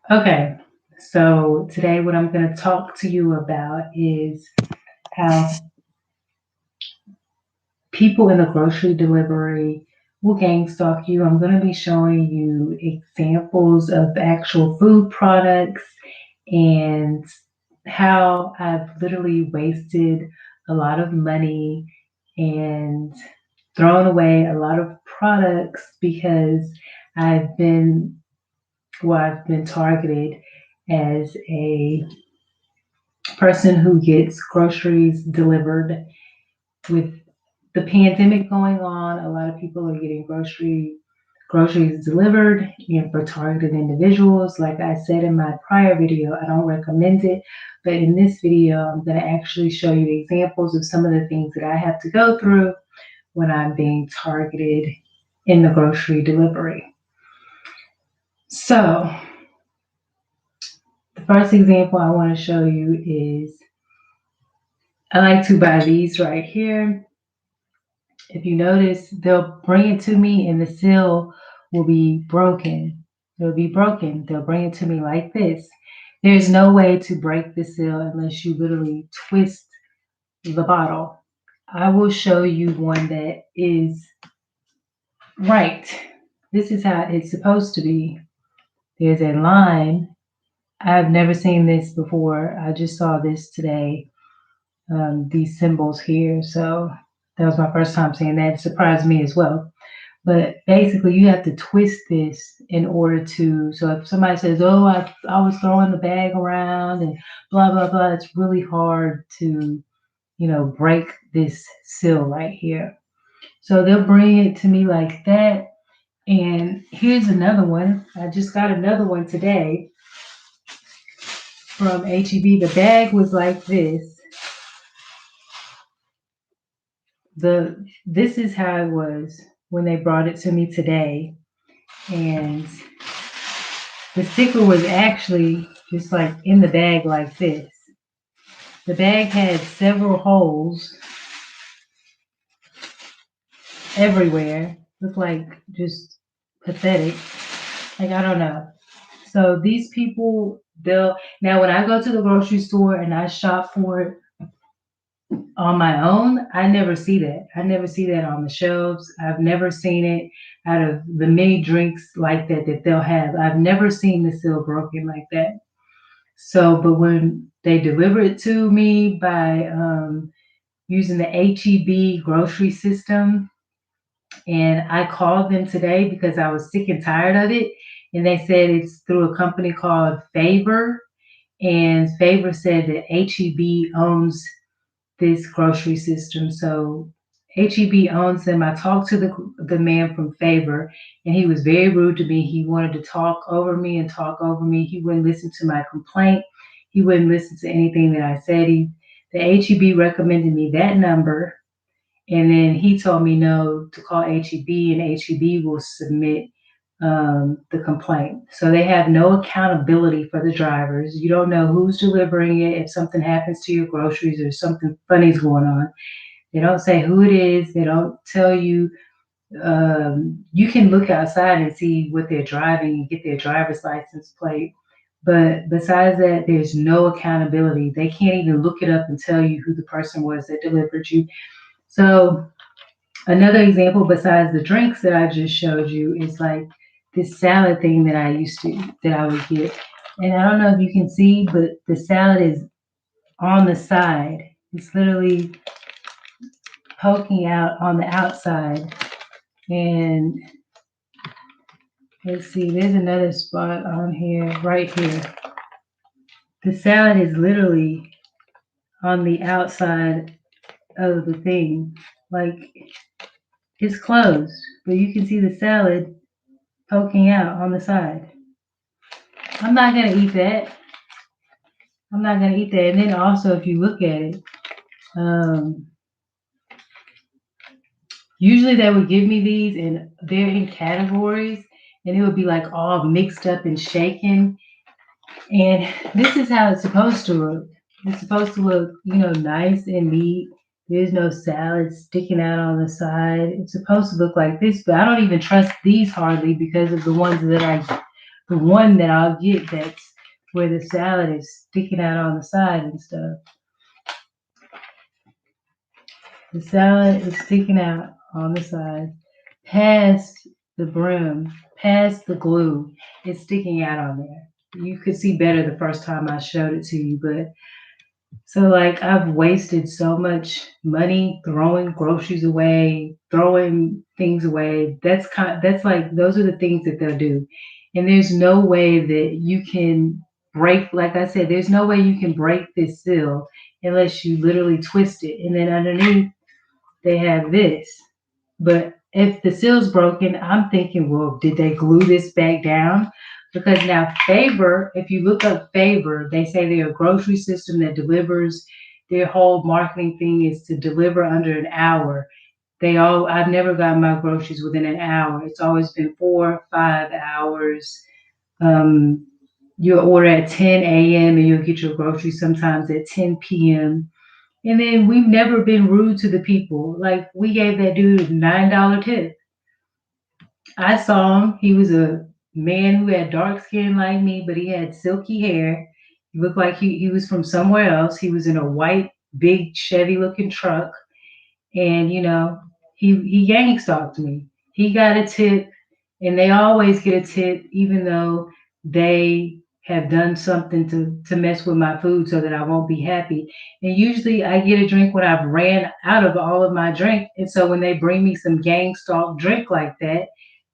Okay, so today what I'm going to talk to you about is how people in the grocery delivery will gang stalk you. I'm going to be showing you examples of actual food products and how I've literally wasted a lot of money and thrown away a lot of products because I've been I've been targeted as a person who gets groceries delivered. With the pandemic going on, a lot of people are getting groceries delivered and for targeted individuals. Like I said in my prior video, I don't recommend it, but in this video I'm going to actually show you examples of some of the things that I have to go through when I'm being targeted in the grocery delivery. So the first example I want to show you is I like to buy these right here. If you notice, they'll bring it to me and the seal will be broken. It'll be broken. They'll bring it to me like this. There's no way to break the seal unless you literally twist the bottle. I will show you one that is right. This is how it's supposed to be. There's a line. I've never seen this before. I just saw this today. These symbols here. So that was my first time seeing that. It surprised me as well. But basically, you have to twist this in order to. So if somebody says, "Oh, I was throwing the bag around and blah blah blah," it's really hard to break this seal right here. So they'll bring it to me like that. And here's another one. I just got another one today from HEB. The bag was like this. This is how it was when they brought it to me today, and the sticker was actually just like in the bag like this. The bag had several holes everywhere. Looked like just pathetic. Like I don't know. So these people, they'll now when I go to the grocery store and I shop for it on my own, I never see that. I never see that on the shelves. I've never seen it out of the many drinks like that they'll have. I've never seen the seal broken like that. So, but when they deliver it to me by using the HEB grocery system, and I called them today because I was sick and tired of it, and they said it's through a company called Favor, and Favor said that HEB owns this grocery system. So HEB owns them. I talked to the man from Favor, and he was very rude to me. He wanted to talk over me and talk over me. He wouldn't listen to my complaint. He wouldn't listen to anything that I said. The HEB recommended me that number, and then he told me no to call HEB, and HEB will submit the complaint. So they have no accountability for the drivers. You don't know who's delivering it. If something happens to your groceries or something funny's going on, they don't say who it is. They don't tell you. You can look outside and see what they're driving and get their driver's license plate. But besides that, there's no accountability. They can't even look it up and tell you who the person was that delivered you. So another example besides the drinks that I just showed you is like this salad thing that I would get. And I don't know if you can see, but the salad is on the side. It's literally poking out on the outside. And let's see, there's another spot on here, right here. The salad is literally on the outside of the thing. Like it's closed, but you can see the salad poking out on the side. I'm not going to eat that. I'm not going to eat that. And then also, if you look at it, um, usually they would give me these and they're in categories and it would be like all mixed up and shaken. And this is how it's supposed to look. It's supposed to look, nice and neat. There's no salad sticking out on the side. It's supposed to look like this, but I don't even trust these hardly because of the ones that I the one that I'll get that's where the salad is sticking out on the side and stuff. The salad is sticking out on the side, past the brim, past the glue. It's sticking out on there. You could see better the first time I showed it to you, but so like I've wasted so much money throwing groceries away, throwing things away. That's like those are the things that they'll do. And there's no way that you can break, like I said, there's no way you can break this seal unless you literally twist it. And then underneath they have this. But if the seal's broken, I'm thinking, well, did they glue this back down? Because now Favor, if you look up Favor, they say they're a grocery system that delivers. Their whole marketing thing is to deliver under an hour. I've never gotten my groceries within an hour. It's always been 4 or 5 hours. Um, you'll order at 10 a.m. and you'll get your groceries sometimes at 10 p.m. And then we've never been rude to the people. Like we gave that dude a $9 tip. I saw him. He was a man who had dark skin like me, but he had silky hair. He looked like he was from somewhere else. He was in a white, big Chevy looking truck. And he gang stalked me. He got a tip, and they always get a tip, even though they have done something to mess with my food so that I won't be happy. And usually I get a drink when I've ran out of all of my drink. And so when they bring me some gang stalk drink like that,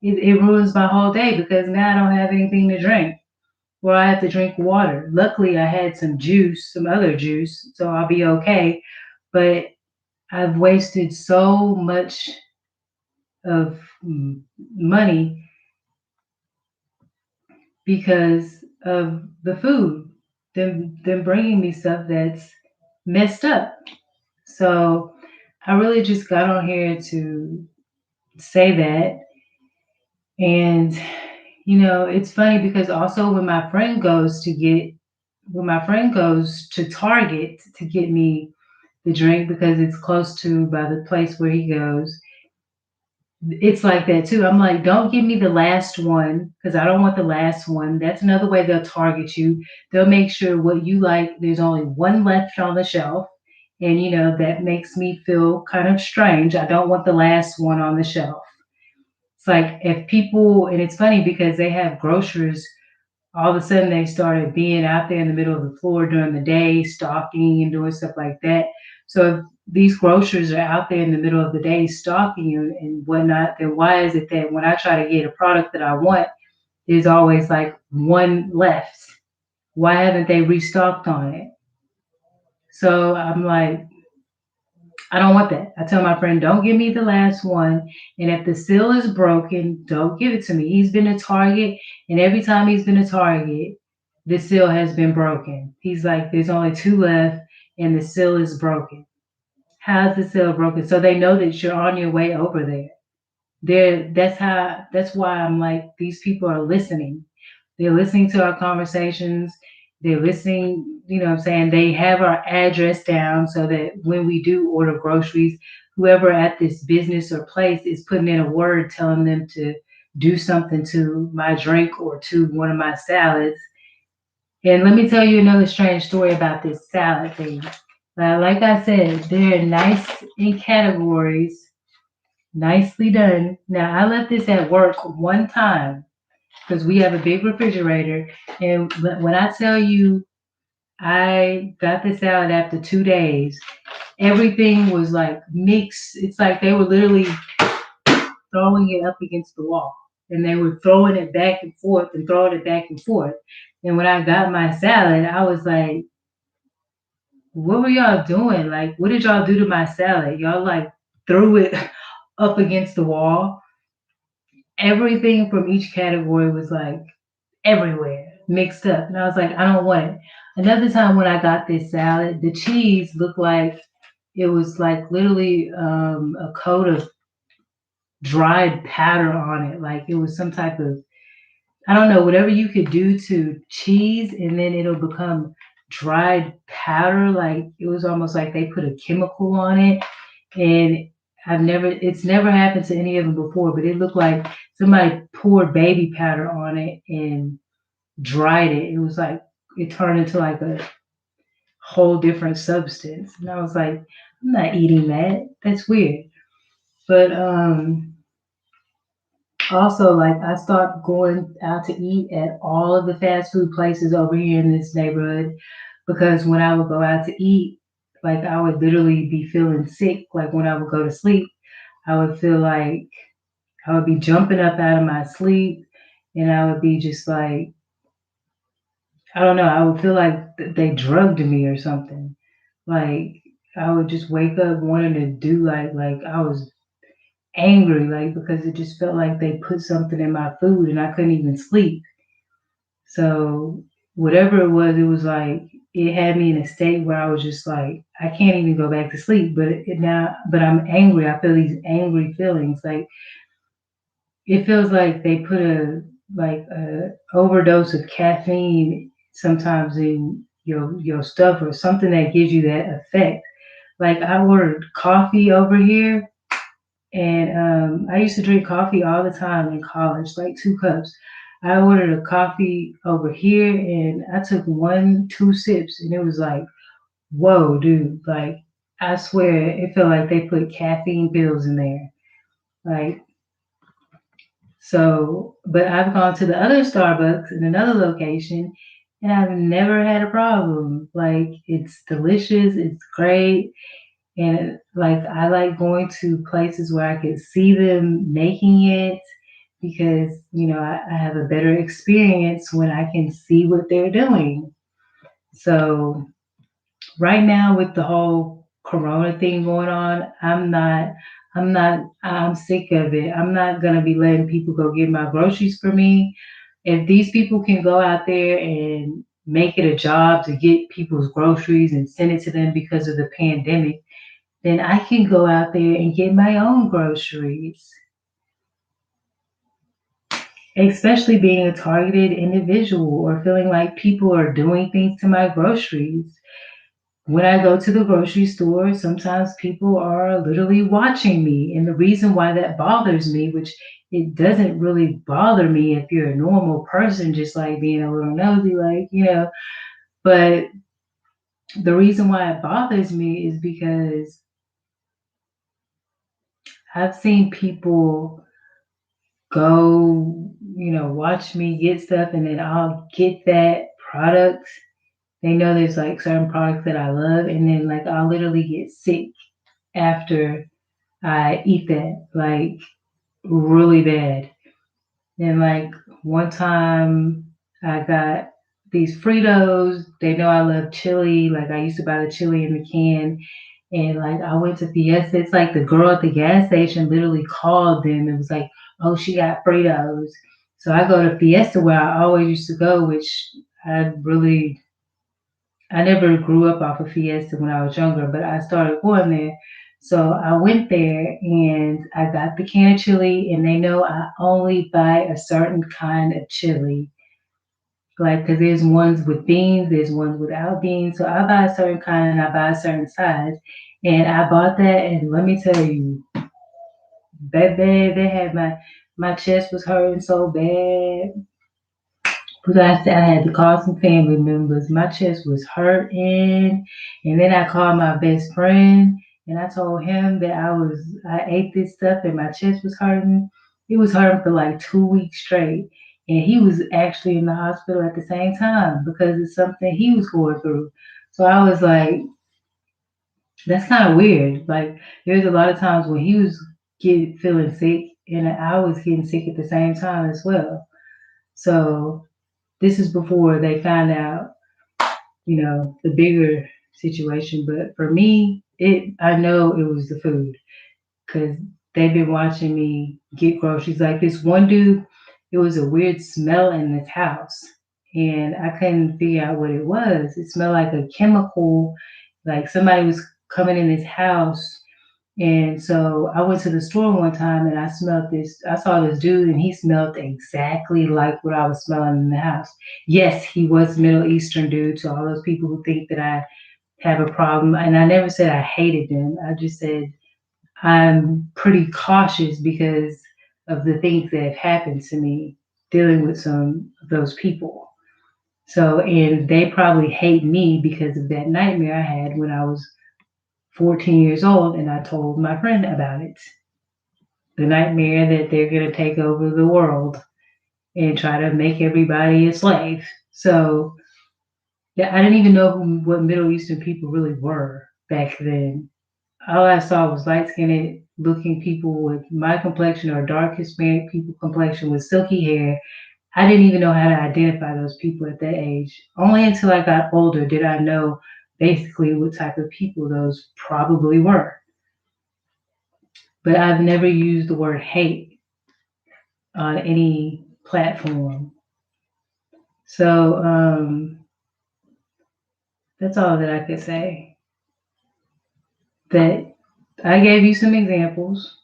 it ruins my whole day because now I don't have anything to drink. Or I have to drink water. Luckily, I had some juice, some other juice, so I'll be okay. But I've wasted so much of money because of the food. Them bringing me stuff that's messed up. So I really just got on here to say that. And it's funny because also when my friend goes to Target to get me the drink because it's close to by the place where he goes, it's like that too. I'm like, don't give me the last one because I don't want the last one. That's another way they'll target you. They'll make sure what you like, there's only one left on the shelf. And, that makes me feel kind of strange. I don't want the last one on the shelf. It's like if people, and it's funny because they have grocers, all of a sudden they started being out there in the middle of the floor during the day, stalking and doing stuff like that. So if these grocers are out there in the middle of the day stalking you and whatnot, then why is it that when I try to get a product that I want, there's always like one left? Why haven't they restocked on it? So I'm like, I don't want that. I tell my friend, don't give me the last one. And if the seal is broken, don't give it to me. He's been a target, and every time he's been a target, the seal has been broken. He's like, there's only two left, and the seal is broken. How's the seal broken? So they know that you're on your way over there. That's why I'm like, these people are listening. They're listening to our conversations. They're listening, what I'm saying? They have our address down so that when we do order groceries, whoever at this business or place is putting in a word telling them to do something to my drink or to one of my salads. And let me tell you another strange story about this salad thing. Like I said, they're nice in categories, nicely done. Now, I left this at work one time because we have a big refrigerator. And when I tell you I got this salad after 2 days, everything was like mixed. It's like they were literally throwing it up against the wall. And they were throwing it back and forth and throwing it back and forth. And when I got my salad, I was like, what were y'all doing? Like, what did y'all do to my salad? Y'all like threw it up against the wall. Everything from each category was like everywhere, mixed up. And I was like, I don't want it. Another time when I got this salad, the cheese looked like it was like literally a coat of dried powder on it. Like it was some type of, I don't know, whatever you could do to cheese and then it'll become dried powder. Like it was almost like they put a chemical on it. And it's never happened to any of them before, but it looked like somebody poured baby powder on it and dried it. It was like it turned into like a whole different substance. And I was like, I'm not eating that. That's weird. But also, like, I stopped going out to eat at all of the fast food places over here in this neighborhood because when I would go out to eat, like, I would literally be feeling sick. Like, when I would go to sleep, I would feel like I would be jumping up out of my sleep and I would be just like, I don't know, I would feel like they drugged me or something. Like, I would just wake up wanting to do like I was angry, like because it just felt like they put something in my food and I couldn't even sleep. So whatever it was like it had me in a state where I was just like I can't even go back to sleep. But I'm angry. I feel these angry feelings. Like it feels like they put a overdose of caffeine sometimes in your stuff or something that gives you that effect. Like I ordered coffee over here and I used to drink coffee all the time in college, like 2 cups. I ordered a coffee over here and I took 2 sips and it was like, whoa, dude, like I swear it felt like they put caffeine pills in there. Like so, but I've gone to the other Starbucks in another location and I've never had a problem. Like it's delicious, it's great. And like I like going to places where I could see them making it because I have a better experience when I can see what they're doing. So right now with the whole corona thing going on, I'm sick of it. I'm not gonna be letting people go get my groceries for me. If these people can go out there and make it a job to get people's groceries and send it to them because of the pandemic, then I can go out there and get my own groceries, especially being a targeted individual or feeling like people are doing things to my groceries. When I go to the grocery store, sometimes people are literally watching me. And the reason why that bothers me, which it doesn't really bother me if you're a normal person, just like being a little nosy, but the reason why it bothers me is because I've seen people go, watch me get stuff and then I'll get that product. They know there's like certain products that I love and then like I'll literally get sick after I eat that, like really bad. And like one time I got these Fritos. They know I love chili. Like I used to buy the chili in the can. And like I went to Fiesta. It's like the girl at the gas station literally called them and was like, oh, she got Fritos. So I go to Fiesta where I always used to go, which I never grew up off of Fiesta when I was younger, but I started going there. So I went there and I got the can of chili, and they know I only buy a certain kind of chili. Like, because there's ones with beans, there's ones without beans. So I buy a certain kind and I buy a certain size. And I bought that, and let me tell you, baby, they had my chest was hurting so bad. Because I had to call some family members. My chest was hurting. And then I called my best friend and I told him that I ate this stuff and my chest was hurting. It was hurting for like 2 weeks straight. And he was actually in the hospital at the same time because it's something he was going through. So I was like, that's kind of weird. Like there's a lot of times when he was feeling sick and I was getting sick at the same time as well. So this is before they found out, the bigger situation. But for me, I know it was the food because they've been watching me get groceries. Like this one dude, it was a weird smell in this house, and I couldn't figure out what it was. It smelled like a chemical, like somebody was coming in this house. And so I went to the store one time and I smelled this. I saw this dude and he smelled exactly like what I was smelling in the house. Yes, he was Middle Eastern dude. To all those people who think that I have a problem, and I never said I hated them. I just said I'm pretty cautious because of the things that have happened to me dealing with some of those people. So, and they probably hate me because of that nightmare I had when I was 14 years old and I told my friend about it. The nightmare that they're going to take over the world and try to make everybody a slave. So, yeah, I didn't even know what Middle Eastern people really were back then. All I saw was light skinned looking people with my complexion or dark Hispanic people complexion with silky hair. I didn't even know how to identify those people at that age. Only until I got older did I know basically what type of people those probably were. But I've never used the word hate on any platform. So that's all that I could say. That I gave you some examples.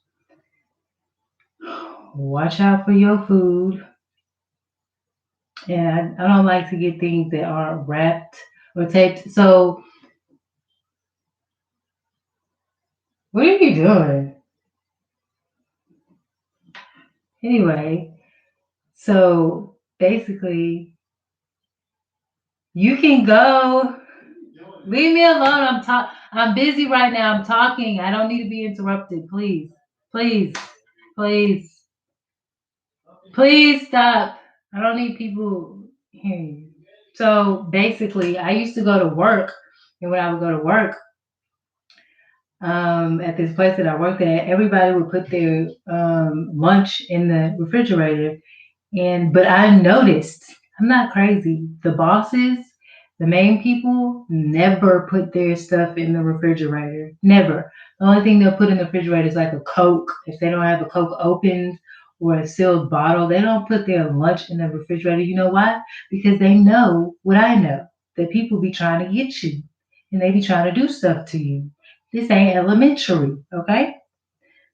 Watch out for your food. And I don't like to get things that aren't wrapped or taped. So, what are you doing? Anyway, so basically, you can go. Leave me alone. I'm busy right now. I'm talking. I don't need to be interrupted. Please. Please. Please. Please stop. I don't need people hearing you. So basically, I used to go to work, and when I would go to work, at this place that I worked at, everybody would put their lunch in the refrigerator. And but I noticed, I'm not crazy. The bosses, the main people, never put their stuff in the refrigerator. Never. The only thing they'll put in the refrigerator is like a Coke. If they don't have a Coke opened or a sealed bottle, they don't put their lunch in the refrigerator. You know why? Because they know what I know. That people be trying to get you and they be trying to do stuff to you. This ain't elementary, okay?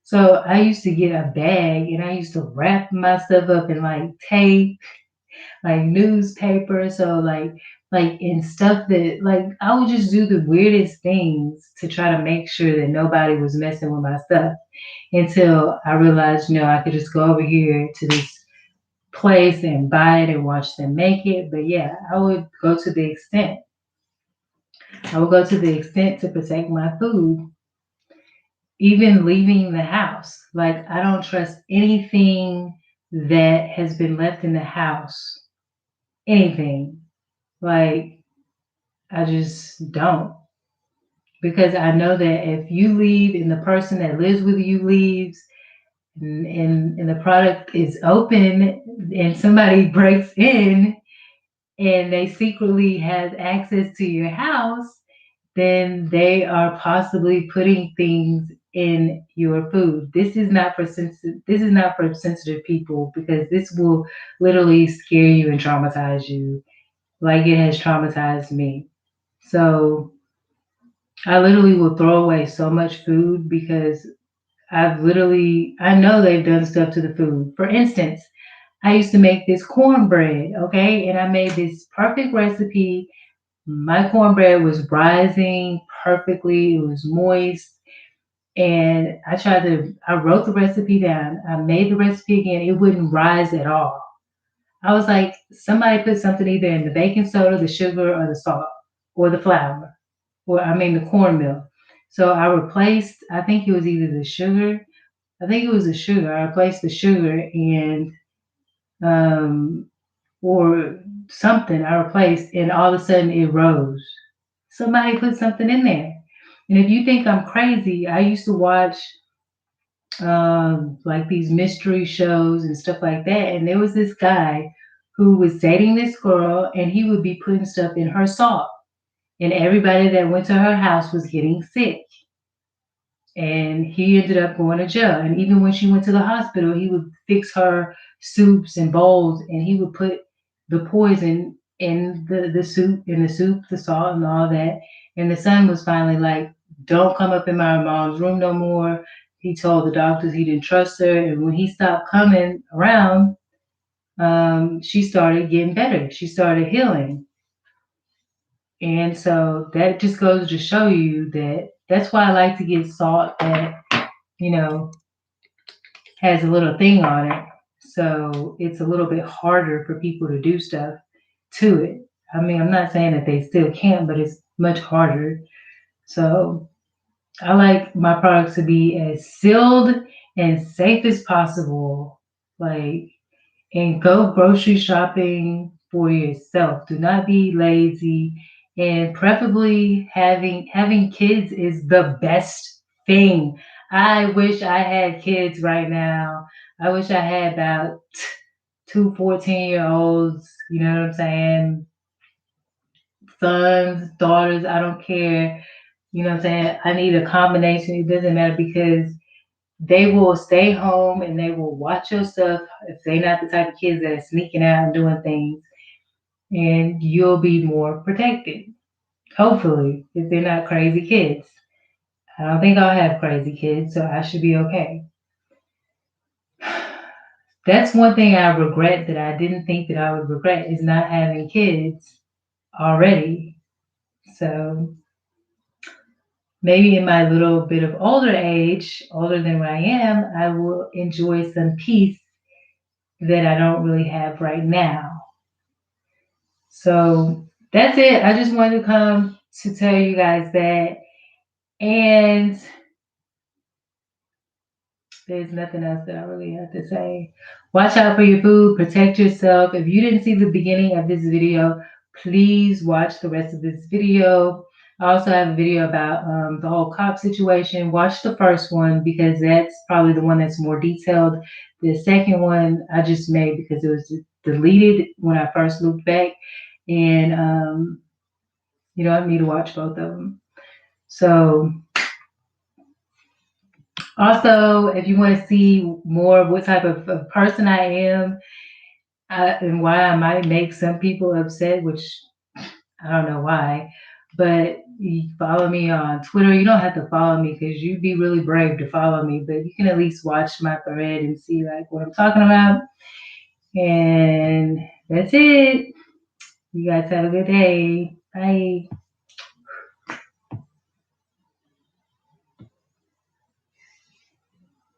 So I used to get a bag and I used to wrap my stuff up in like tape, like newspaper. So like in stuff that like I would just do the weirdest things to try to make sure that nobody was messing with my stuff until I realized, I could just go over here to this place and buy it and watch them make it. But yeah, I would go to the extent to protect my food even leaving the house. Like, I don't trust anything that has been left in the house. Anything. Like, I just don't. Because I know that if you leave and the person that lives with you leaves and the product is open and somebody breaks in and they secretly have access to your house, then they are possibly putting things in your food. This is not for sensitive people because this will literally scare you and traumatize you like it has traumatized me. So I literally will throw away so much food because I know they've done stuff to the food. For instance, I used to make this cornbread, okay? And I made this perfect recipe. My cornbread was rising perfectly, it was moist. And I wrote the recipe down. I made the recipe again. It wouldn't rise at all. I was like, somebody put something either in the baking soda, the sugar, or the salt, or the flour, or I mean the cornmeal. So I think it was either the sugar. I think it was the sugar. I replaced the sugar and um, or something I replaced, and all of a sudden it rose. Somebody put something in there. And if you think I'm crazy, I used to watch like these mystery shows and stuff like that. And there was this guy who was dating this girl, and he would be putting stuff in her salt. And everybody that went to her house was getting sick. And he ended up going to jail. And even when she went to the hospital, he would fix her soups and bowls, and he would put the poison in the soup, the salt, and all that. And the son was finally like, "Don't come up in my mom's room no more." He told the doctors he didn't trust her, and when he stopped coming around, she started getting better. She started healing. And so that just goes to show you that that's why I like to get salt that, you know, has a little thing on it. So it's a little bit harder for people to do stuff to it. I mean, I'm not saying that they still can't, but it's much harder. So I like my products to be as sealed and safe as possible. Like, and go grocery shopping for yourself. Do not be lazy, and preferably having kids is the best thing. I wish I had kids right now. I wish I had about two 14-year olds, you know what I'm saying? Sons, daughters, I don't care. You know what I'm saying? I need a combination. It doesn't matter because they will stay home and they will watch your stuff if they're not the type of kids that are sneaking out and doing things, and you'll be more protected. Hopefully, if they're not crazy kids. I don't think I'll have crazy kids, so I should be okay. That's one thing I regret that I didn't think that I would regret is not having kids already. So maybe in my little bit of older age, older than what I am, I will enjoy some peace that I don't really have right now. So that's it. I just wanted to come to tell you guys that. And there's nothing else that I really have to say. Watch out for your food, protect yourself. If you didn't see the beginning of this video, please watch the rest of this video. I also have a video about the whole cop situation. Watch the first one because that's probably the one that's more detailed. The second one I just made because it was deleted when I first looked back. And you know, I need to watch both of them. So also, if you want to see more of what type of person I am and why I might make some people upset, which I don't know why, but you follow me on Twitter. You don't have to follow me because you'd be really brave to follow me, but you can at least watch my thread and see like what I'm talking about. And that's it. You guys have a good day. Bye.